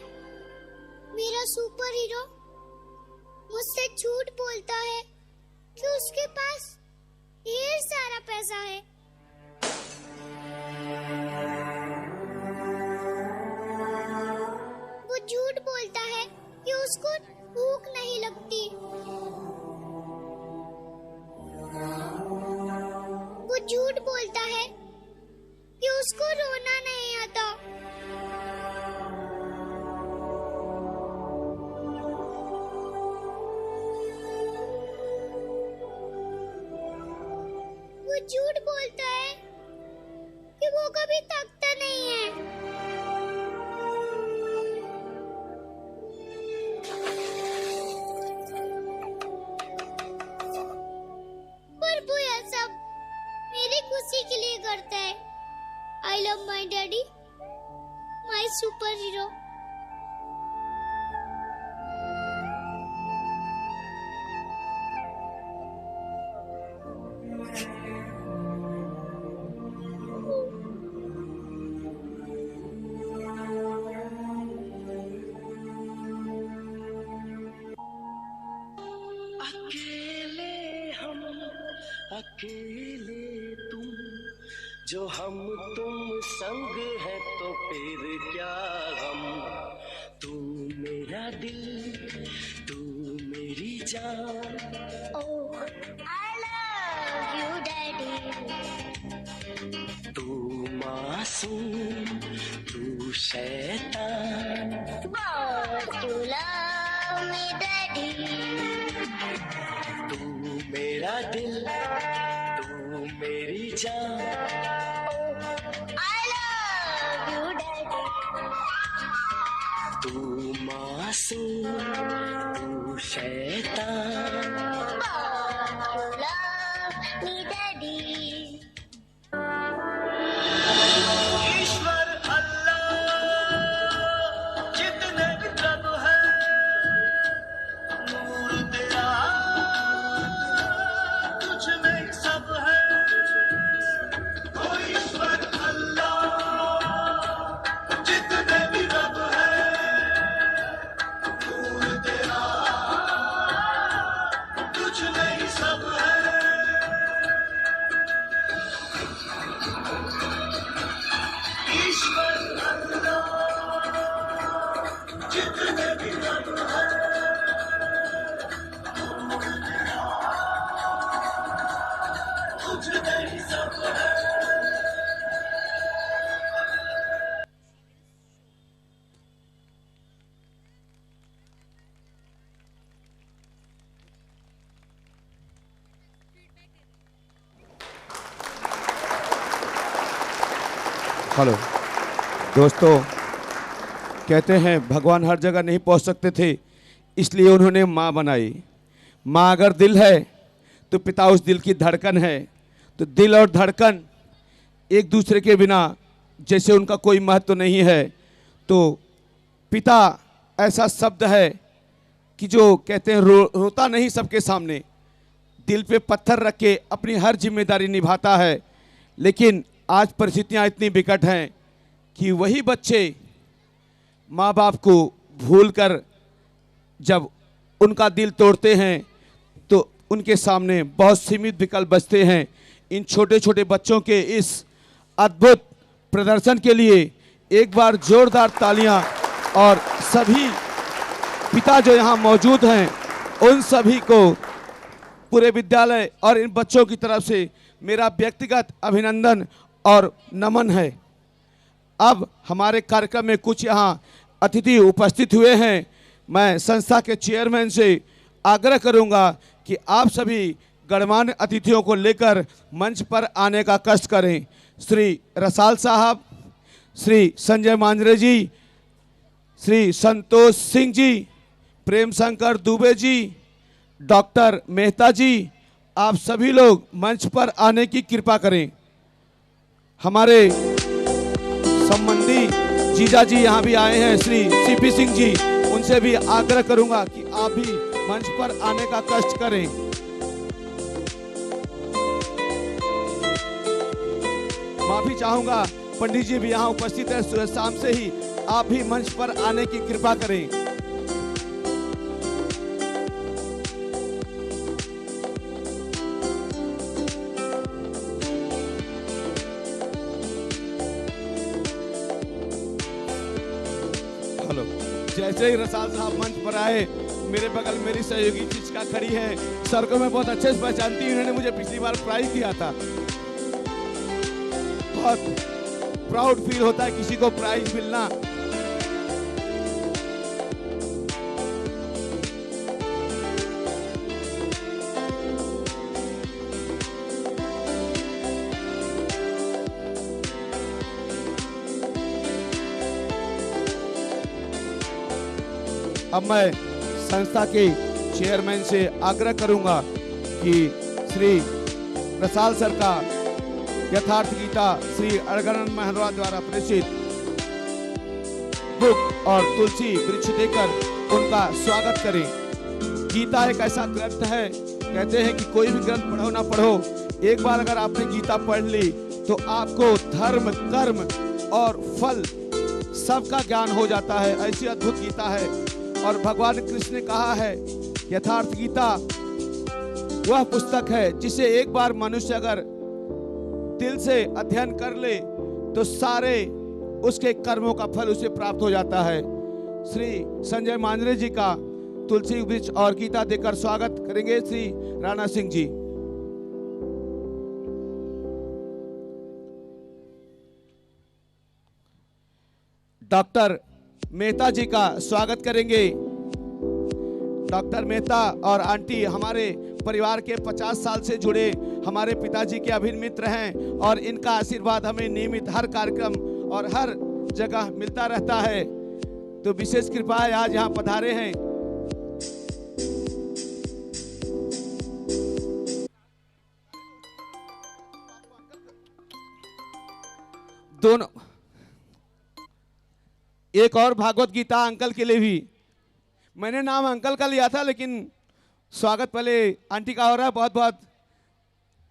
मेरा सुपर हीरो मुझसे झूठ बोलता है कि उसके पास ढेर सारा पैसा है। वो झूठ बोलता है कि उसको भूख नहीं लगती। वो झूठ बोलता है कि उसको रोना नहीं आता। वो झूठ बोलता है कि वो कभी थकता नहीं है। पर वो यह सब मेरी खुशी के लिए करता है। I love my daddy, my superhero. अकेले हम, अकेले तुम, जो हम तुम संग है तो फिर क्या गम। तू मेरा दिल, तू मेरी जान। Oh, I love you, daddy. तू मासूम, तू शैतान। But you love me, daddy. तू मेरा दिल, तू मेरी जान। I love you, daddy. तू मासूम, तू शैतान। But you love me, daddy. ईश्वर अल्लाह जितने भी प्रभ है, नूर तेरा तुझ में सब है। ओ ईश्वर अल्लाह जितने भी रब है, नूर तेरा तुझ में ही सब है। ईश्वर अल्लाह जितने भी रब है, तुझ में ही सब है। हेलो दोस्तों, कहते हैं भगवान हर जगह नहीं पहुंच सकते थे, इसलिए उन्होंने माँ बनाई। माँ अगर दिल है तो पिता उस दिल की धड़कन है। तो दिल और धड़कन एक दूसरे के बिना जैसे उनका कोई महत्व नहीं है। तो पिता ऐसा शब्द है कि जो कहते हैं रोता नहीं सबके सामने, दिल पे पत्थर रख के अपनी हर जिम्मेदारी निभाता है। लेकिन आज परिस्थितियाँ इतनी विकट हैं कि वही बच्चे माँ बाप को भूलकर जब उनका दिल तोड़ते हैं तो उनके सामने बहुत सीमित विकल्प बचते हैं। इन छोटे छोटे बच्चों के इस अद्भुत प्रदर्शन के लिए एक बार जोरदार तालियां, और सभी पिता जो यहाँ मौजूद हैं उन सभी को पूरे विद्यालय और इन बच्चों की तरफ से मेरा व्यक्तिगत अभिनंदन और नमन है। अब हमारे कार्यक्रम में कुछ यहाँ अतिथि उपस्थित हुए हैं। मैं संस्था के चेयरमैन से आग्रह करूंगा कि आप सभी गणमान्य अतिथियों को लेकर मंच पर आने का कष्ट करें। श्री रसाल साहब, श्री संजय मांजरे जी, श्री संतोष सिंह जी, प्रेम शंकर दुबे जी, डॉक्टर मेहता जी, आप सभी लोग मंच पर आने की कृपा करें। हमारे संबंधी जीजा जी यहाँ भी आए हैं, श्री सीपी सिंह जी, उनसे भी आग्रह करूंगा कि आप भी मंच पर आने का कष्ट करें। माफी चाहूंगा, पंडित जी भी यहाँ उपस्थित है, सुबह शाम से ही आप भी मंच पर आने की कृपा करें। हेलो, जैसे ही रसाल साहब मंच पर आए, मेरे बगल मेरी सहयोगी चिचका खड़ी है, सर को मैं बहुत अच्छे से पहचानती हूँ, इन्होंने मुझे पिछली बार प्राइज दिया था। बहुत प्राउड फील होता है किसी को प्राइज मिलना। अब मैं संस्था के चेयरमैन से आग्रह करूंगा कि श्री रसाल सर का यथार्थ गीता श्री अड़गड़न महरवा द्वारा प्रेषित बुक और तुलसी वृक्ष देकर उनका स्वागत करें। गीता एक ऐसा ग्रंथ है, कहते हैं कि कोई भी ग्रंथ पढ़ो ना पढ़ो, एक बार अगर आपने गीता पढ़ ली तो आपको धर्म, कर्म और फल सबका ज्ञान हो जाता है। ऐसी अद्भुत गीता है। और भगवान कृष्ण ने कहा है, यथार्थ गीता वह पुस्तक है जिसे एक बार मनुष्य अगर दिल से अध्ययन कर ले तो सारे उसके कर्मों का फल उसे प्राप्त हो जाता है। श्री संजय मांजरे जी का तुलसी वृक्ष और गीता देकर स्वागत करेंगे श्री राणा सिंह जी। डॉक्टर मेहता जी का स्वागत करेंगे। डॉक्टर मेहता और आंटी हमारे परिवार के 50 साल से जुड़े हमारे पिताजी के अभिन्न मित्र हैं और इनका आशीर्वाद हमें नियमित हर कार्यक्रम और हर जगह मिलता रहता है। तो विशेष कृपा है, आज यहाँ पधारे हैं। दोनों एक और भागवत गीता अंकल के लिए भी, मैंने नाम अंकल का लिया था लेकिन स्वागत पहले आंटी का हो रहा है। बहुत बहुत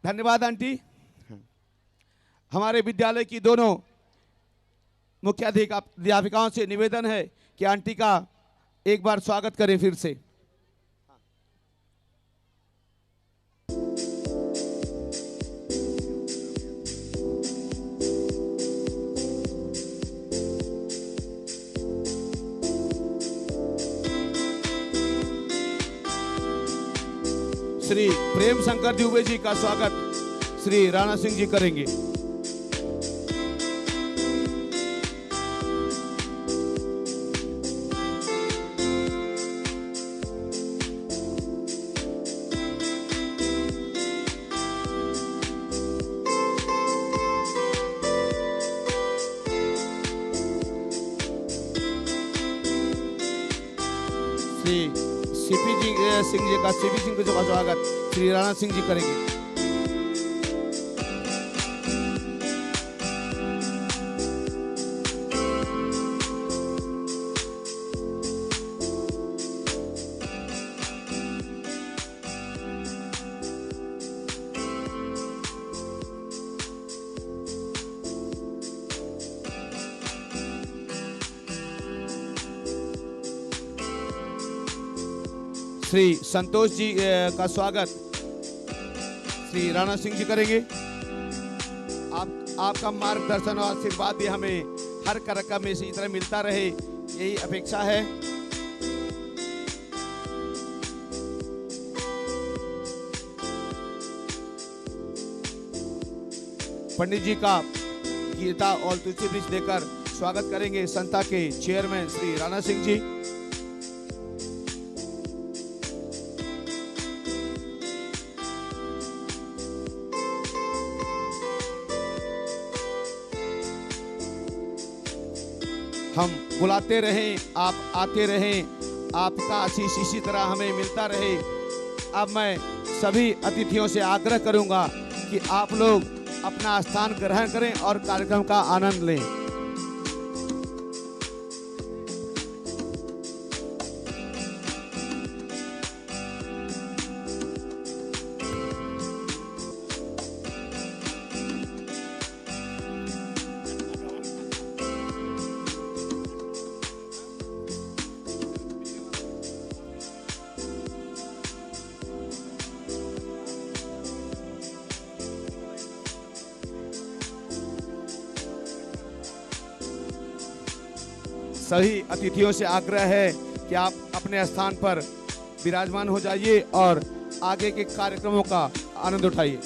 धन्यवाद आंटी। हमारे विद्यालय की दोनों मुख्याध्यापिकाओं से निवेदन है कि आंटी का एक बार स्वागत करें फिर से। श्री प्रेम शंकर दुबे जी का स्वागत श्री राणा सिंह जी करेंगे। श्री सीपी सिंह जी का सीपी सिंह का स्वागत श्री राणा सिंह जी करेंगे। श्री संतोष जी का स्वागत श्री राणा सिंह जी करेंगे। आपका मार्गदर्शन और आशीर्वाद भी हमें हर कार्यक्रम में इसी तरह मिलता रहे, यही अपेक्षा है। पंडित जी का गीता और तुलसी वृक्ष देकर स्वागत करेंगे संस्था के चेयरमैन श्री राणा सिंह जी। हम बुलाते रहें, आप आते रहें, आपका आशीष इसी तरह हमें मिलता रहे। अब मैं सभी अतिथियों से आग्रह करूंगा कि आप लोग अपना स्थान ग्रहण करें और कार्यक्रम का आनंद लें। सभी अतिथियों से आग्रह है कि आप अपने स्थान पर विराजमान हो जाइए और आगे के कार्यक्रमों का आनंद उठाइए।